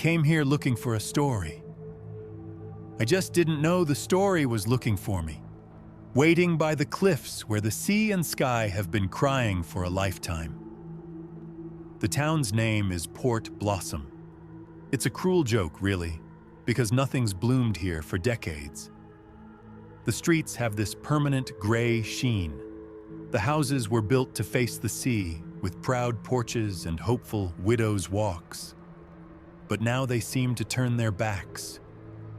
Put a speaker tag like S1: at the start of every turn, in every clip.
S1: came here looking for a story. I just didn't know the story was looking for me, waiting by the cliffs where the sea and sky have been crying for a lifetime. The town's name is Port Blossom. It's a cruel joke, really, because nothing's bloomed here for decades. The streets have this permanent gray sheen. The houses were built to face the sea, with proud porches and hopeful widows' walks. But now they seem to turn their backs,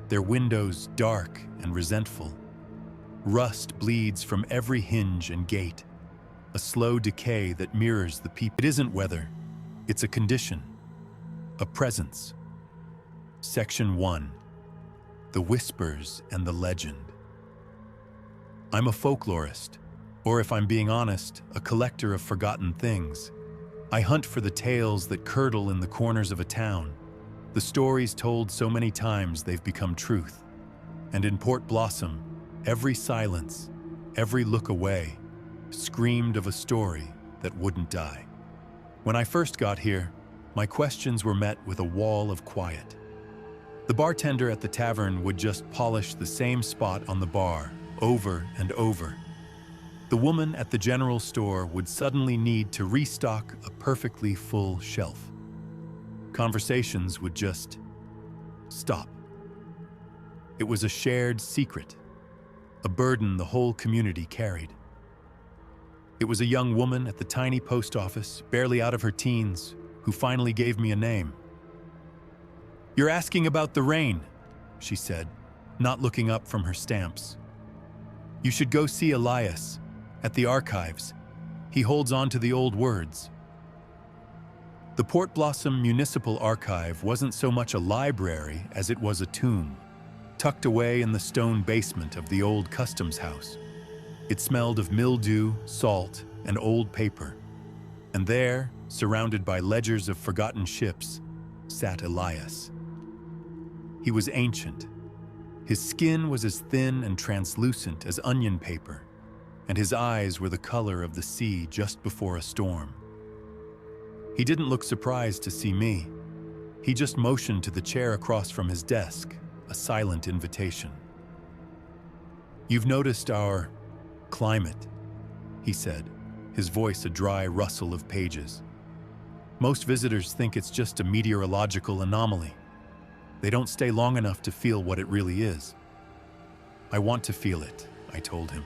S1: their windows dark and resentful. Rust bleeds from every hinge and gate, a slow decay that mirrors the people. It isn't weather, it's a condition, a presence. Section 1. The Whispers and the Legend. I'm a folklorist, or if I'm being honest, a collector of forgotten things. I hunt for the tales that curdle in the corners of a town, the stories told so many times they've become truth. And in Port Blossom, every silence, every look away, screamed of a story that wouldn't die. When I first got here, my questions were met with a wall of quiet. The bartender at the tavern would just polish the same spot on the bar, over and over. The woman at the general store would suddenly need to restock a perfectly full shelf. Conversations would just stop. It was a shared secret, a burden the whole community carried. It was a young woman at the tiny post office, barely out of her teens, who finally gave me a name. "You're asking about the rain," she said, not looking up from her stamps. "You should go see Elias at the archives. He holds on to the old words." The Port Blossom Municipal Archive wasn't so much a library as it was a tomb, tucked away in the stone basement of the old customs house. It smelled of mildew, salt, and old paper. And there, surrounded by ledgers of forgotten ships, sat Elias. He was ancient. His skin was as thin and translucent as onion paper, and his eyes were the color of the sea just before a storm. He didn't look surprised to see me. He just motioned to the chair across from his desk, a silent invitation. "You've noticed our climate," he said, his voice a dry rustle of pages. "Most visitors think it's just a meteorological anomaly. They don't stay long enough to feel what it really is." "I want to feel it," I told him.